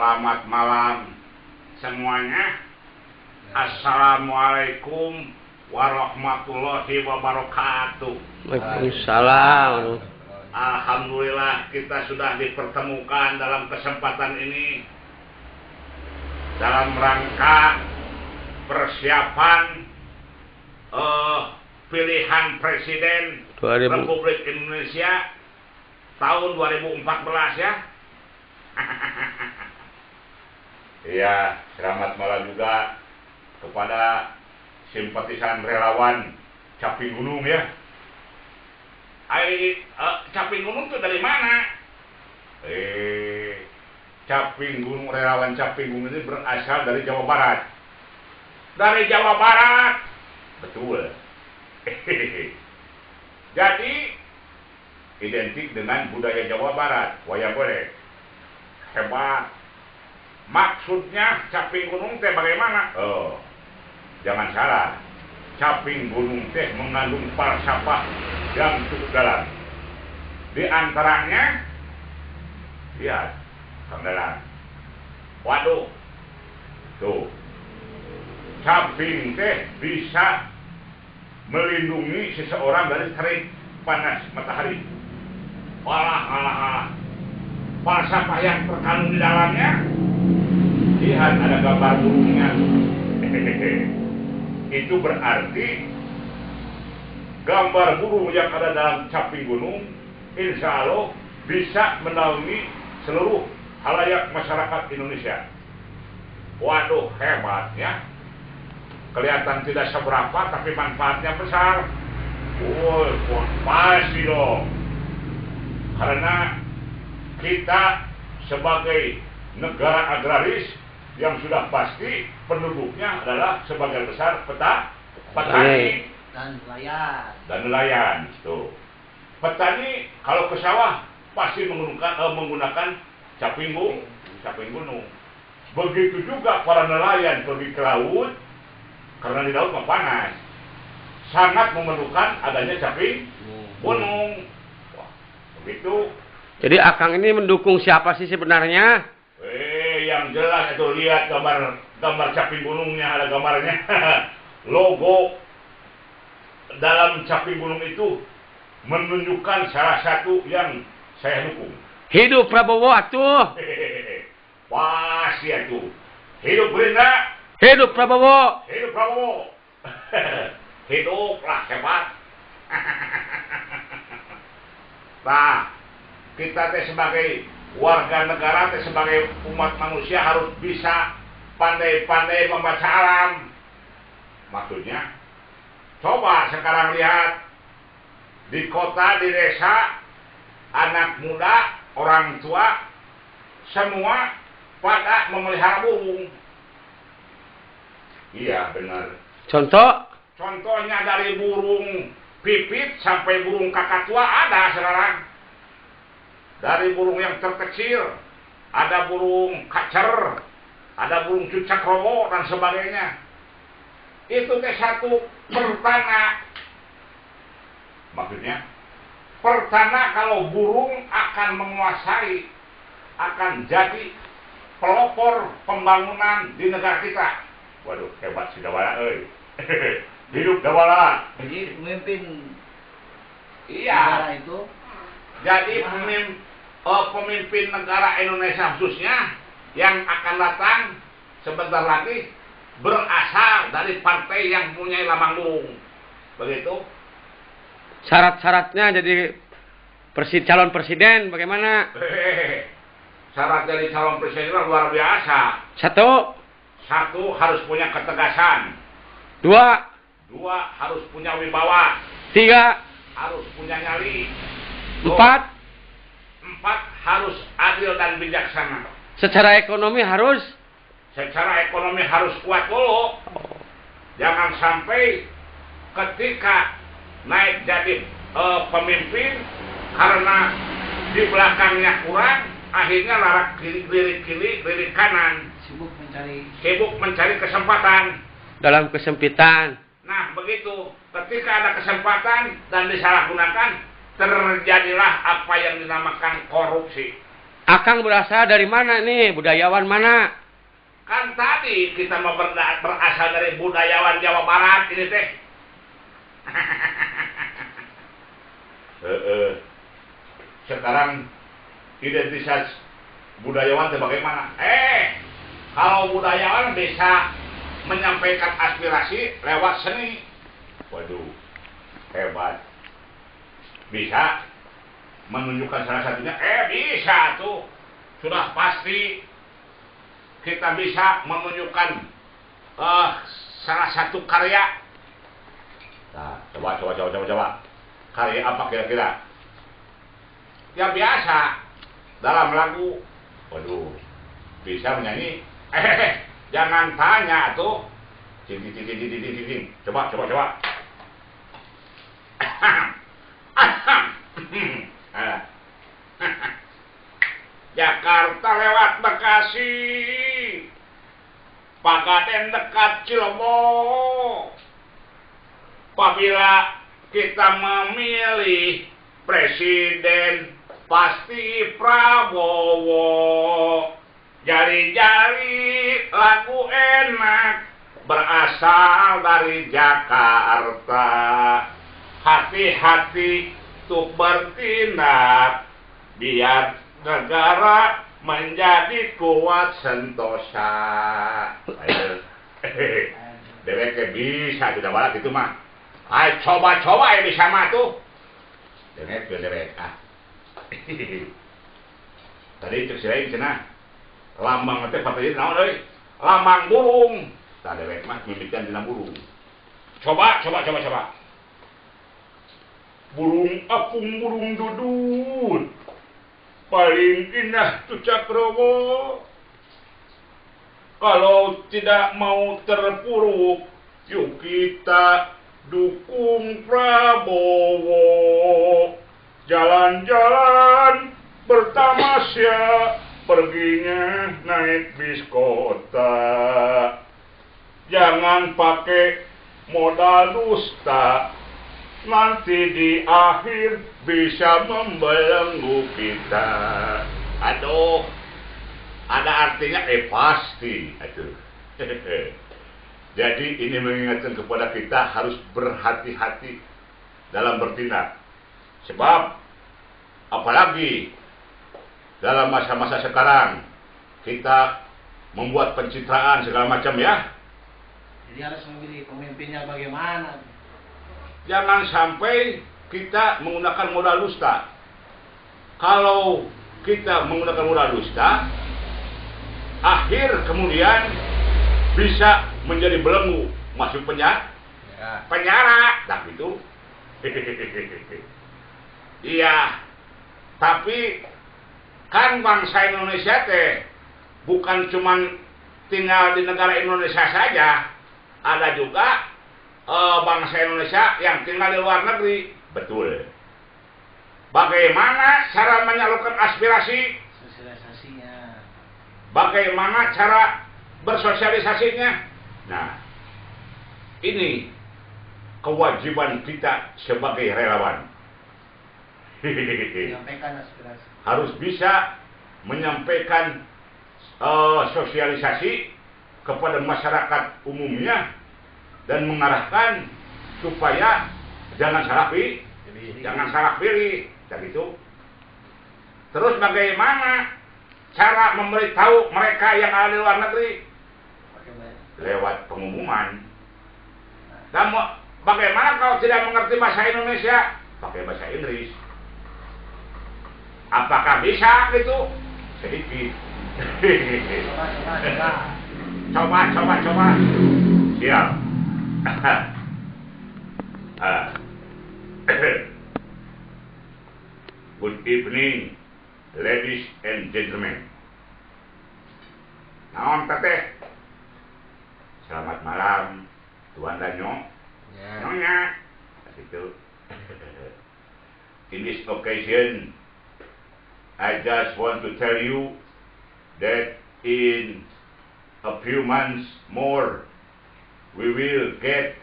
Selamat malam semuanya. Assalamualaikum warahmatullahi wabarakatuh. Waalaikumsalam. Alhamdulillah kita sudah dipertemukan dalam kesempatan ini dalam rangka persiapan pilihan presiden Republik Indonesia tahun 2014 ya. Iya, selamat malam juga kepada simpatisan relawan Caping Gunung ya. Caping Gunung itu dari mana? Caping Gunung, relawan Caping Gunung ini berasal dari Jawa Barat. Dari Jawa Barat, betul. Jadi identik dengan budaya Jawa Barat. Waya boleh. Hebat. Maksudnya Caping Gunung teh bagaimana? Oh, jangan salah. Caping Gunung teh mengandung falsafah yang cukup dalam. Di antaranya, lihat, Kang Dalang. Waduh, tuh, caping teh bisa melindungi seseorang dari terik panas matahari. Alah. Falsafah yang terkandung di dalamnya. Lihat ada gambar burungnya. Itu berarti gambar burung yang ada dalam Caping Gunung insya Allah bisa menaungi seluruh halayak masyarakat Indonesia. Waduh, hebat ya. Kelihatan tidak seberapa tapi manfaatnya besar. Woi, pasti dong. Karena kita sebagai negara agraris yang sudah pasti penduduknya adalah sebagian besar petani dan nelayan. Tuh. Petani kalau ke sawah pasti menggunakan caping gunung. Begitu juga para nelayan pergi ke laut, karena di laut panas, sangat memerlukan adanya caping gunung. Wah, begitu. Jadi Akang ini mendukung siapa sih sebenarnya? Yang jelas itu lihat gambar Caping Gunungnya, ada gambarnya. Logo dalam Caping Gunung itu menunjukkan salah satu yang saya dukung. Hidup Prabowo atuh. Pas ya tuh. Hidup Gerindra. Hidup Prabowo. Hidup Prabowo. Hiduplah hebat. Nah, kita teh sebagai warga negara, teh sebagai umat manusia harus bisa pandai-pandai membaca alam. Maksudnya, coba sekarang lihat di kota, di desa, anak muda, orang tua, semua pada memelihara burung. Iya benar. Contohnya dari burung pipit sampai burung kakatua ada sekarang. Dari burung yang terkecil, ada burung kacer, ada burung cucak romo dan sebagainya. Itu teh satu pertana. Maksudnya, pertana kalau burung akan menguasai, akan jadi pelopor pembangunan di negara kita. Waduh, hebat si Dawala, hidup Dawala. Jadi pemimpin negara itu. Jadi pemimpin negara Indonesia khususnya yang akan datang sebentar lagi berasal dari partai yang punya lambang burung. Begitu. Syarat-syaratnya jadi calon presiden bagaimana? Syarat jadi calon presiden luar biasa. Satu harus punya ketegasan. Dua harus punya wibawa. Tiga harus punya nyali. Empat harus adil dan bijaksana. Secara ekonomi harus kuat dulu. Jangan sampai ketika naik jadi pemimpin karena di belakangnya kurang, akhirnya larak kiri kanan. Sibuk mencari kesempatan dalam kesempitan. Nah begitu, ketika ada kesempatan dan disalahgunakan, terjadilah apa yang dinamakan korupsi. Akang berasal dari mana nih? Budayawan mana? Kan tadi kita mau berasal dari budayawan Jawa Barat ini teh. Sekarang identitas budayawan itu bagaimana? Kalau budayawan bisa menyampaikan aspirasi lewat seni. Waduh, hebat. Bisa menunjukkan salah satunya, bisa tuh. Sudah pasti kita bisa menunjukkan salah satu karya. Nah, coba. Karya apa kira-kira? Ya biasa, dalam lagu. Waduh, bisa menyanyi. Jangan tanya tuh. Coba. Jakarta lewat Bekasi, Pagaden dekat Cilomo. Apabila kita memilih presiden, pasti Prabowo. Jari-jari lagu enak berasal dari Jakarta. Hati-hati untuk bertindak biar negara menjadi kuat sentosa. Ayo. Dewek bisa tidak balat itu mah. Ayo coba ya bisa mah tuh. Dewek. Tadi cek sirain cenah. Lambang teh partai naon euy? Lambang burung. Tah dewek mah mimitian dina burung. Coba. Burung apung, burung dudut, paling indah tuh Cakrowo. Kalau tidak mau terpuruk, yuk kita dukung Prabowo. Jalan-jalan bertamasya, perginya naik bis kota. Jangan pakai modal dusta, nanti di akhir bisa membelenggu kita. Aduh, ada artinya pasti. Aduh. Jadi ini mengingatkan kepada kita harus berhati-hati dalam bertindak. Sebab apalagi dalam masa-masa sekarang kita membuat pencitraan segala macam ya. Jadi harus memilih pemimpinnya bagaimana. Jangan sampai kita menggunakan modal dusta. Kalau kita menggunakan modal dusta, akhir kemudian bisa menjadi belenggu, masuk penjara. Nah gitu. Iya, tapi kan bangsa Indonesia teh bukan cuman tinggal di negara Indonesia saja, ada juga bangsa Indonesia yang tinggal di luar negeri. Betul. Bagaimana cara menyalurkan aspirasi? Sosialisasinya. Bagaimana cara bersosialisasinya? Nah, ini kewajiban kita sebagai relawan. Menyampaikan aspirasi. Harus bisa menyampaikan sosialisasi kepada masyarakat umumnya dan mengarahkan supaya jangan salah pilih, dan gitu. Terus bagaimana cara memberitahu mereka yang ada di luar negeri? Lewat pengumuman. Dan bagaimana kalau tidak mengerti bahasa Indonesia? Pakai bahasa Inggris. Apakah bisa gitu? Sedikit. Coba. Siap. Good evening, ladies and gentlemen. Naon teteh? Selamat malam, Tuan Danyo. Nyonya. Itu. In this occasion, I just want to tell you that in a few months more, we will get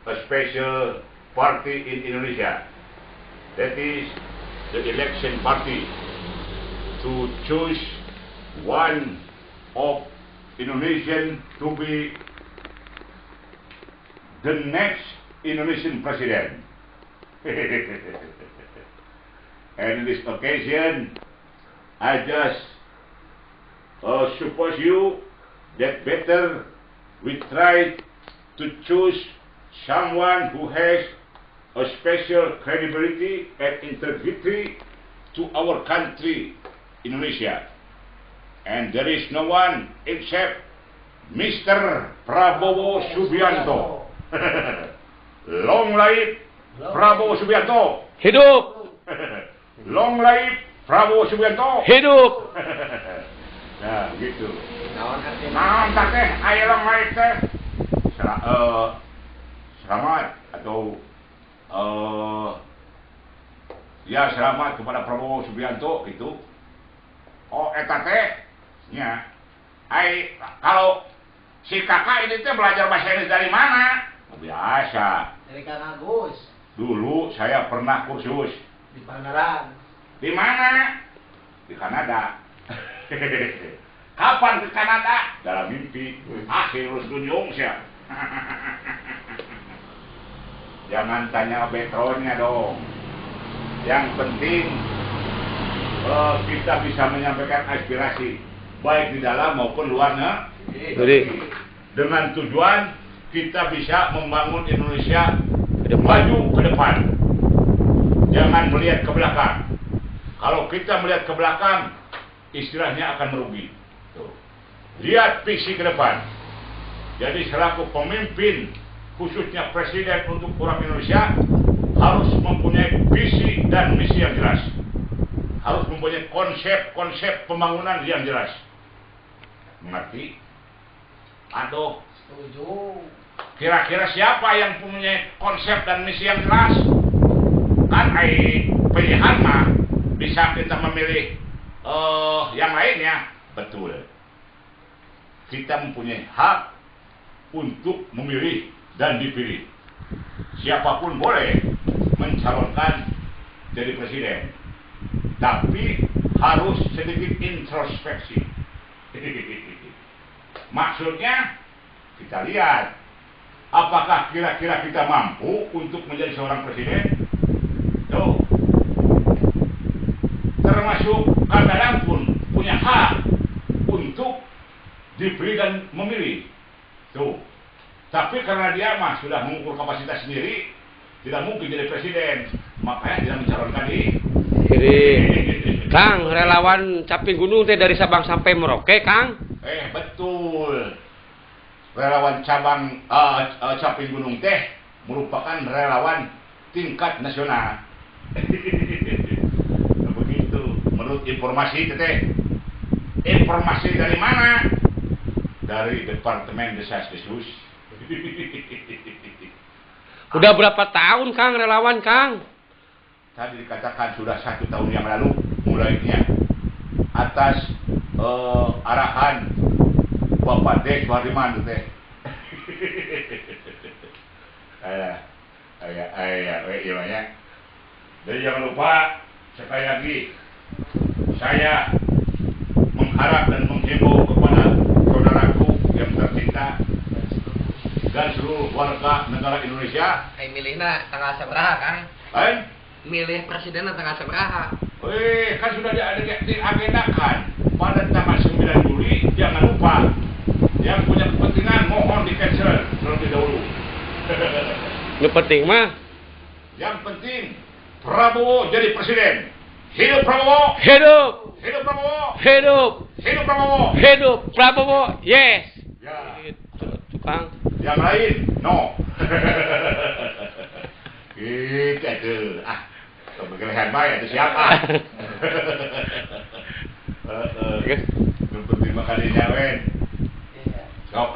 a special party in Indonesia. That is the election party. to choose one of Indonesian to be the next Indonesian president. And in this occasion, I just suppose you that better we try to choose someone who has a special credibility and integrity to our country, Indonesia. And there is no one except Mr. Prabowo Subianto. Long live Prabowo Subianto. Hidup. Long live Prabowo Subianto. Hidup. Nah, gitu. Naon artinya? Nah, entar teh, ayo long live teh. Selamat atau ya selamat kepada Prabowo Subianto gitu. Oh, eta teh nya. Kalau si kakak ini teh belajar bahasa Inggris dari mana? Biasa. Dari Kang Agus. Dulu saya pernah kursus. Di Pangandaran. Di mana? Di Kanada. Kapan ke Kanada? Dalam mimpi. Akhirus dunyung siya. Jangan tanya backgroundnya dong. Yang penting kita bisa menyampaikan aspirasi baik di dalam maupun luar Jadi, dengan tujuan kita bisa membangun Indonesia ke depan. maju ke depan. Jangan melihat ke belakang. Kalau kita melihat ke belakang, istilahnya akan merugi. Tuh. Lihat visi ke depan. Jadi selaku pemimpin, khususnya presiden untuk orang Indonesia, harus mempunyai visi dan misi yang jelas. Harus mempunyai konsep pembangunan yang jelas. Mengerti? Aduh, Setuju. kira-kira siapa yang punya konsep dan misi yang jelas? Kan pilihan mah bisa kita memilih yang lainnya. Betul. Kita mempunyai hak untuk memilih dan dipilih. Siapapun boleh mencalonkan jadi presiden. Tapi harus sedikit introspeksi. Maksudnya kita lihat apakah kira-kira kita mampu untuk menjadi seorang presiden? Tuh. Termasuk Kang Dadang pun punya hak untuk dipilih dan memilih. Tuh. Tapi karena dia mah sudah mengukur kapasitas sendiri, tidak mungkin jadi presiden. Makanya tidak mencalonkan diri. Kang, relawan Caping Gunung teh dari Sabang sampai Merauke, Kang. Betul. Relawan cabang Caping Gunung teh merupakan relawan tingkat nasional. Begitu. Menurut informasi teh. Informasi dari mana? Dari Departemen Desas-Desus. Udah berapa tahun, Kang, relawan, Kang? Tadi dikatakan sudah 1 tahun yang lalu mulainya atas arahan Bapak D. Suhardiman teh. Iya. Jadi jangan lupa sekali lagi saya mengharap dan menghimbau kepada saudaraku yang tercinta dan seluruh warga negara Indonesia. Milihna tanggal seberapa, Kang? Milih presiden tanggal seberapa? kan sudah diagendakan pada tanggal 9 Juli. Jangan lupa yang punya kepentingan mohon di cancel terlebih dahulu. Yang penting mah. Yang penting Prabowo jadi presiden. Hidup Prabowo. Hidup. Hidup Prabowo. Hidup. Hidup Prabowo. Hidup Prabowo. Yes. Ya. Itu, Kang. Yang lain no. Gitu. Kebegelehan baik itu siapa? Yang penting makan wen. Sok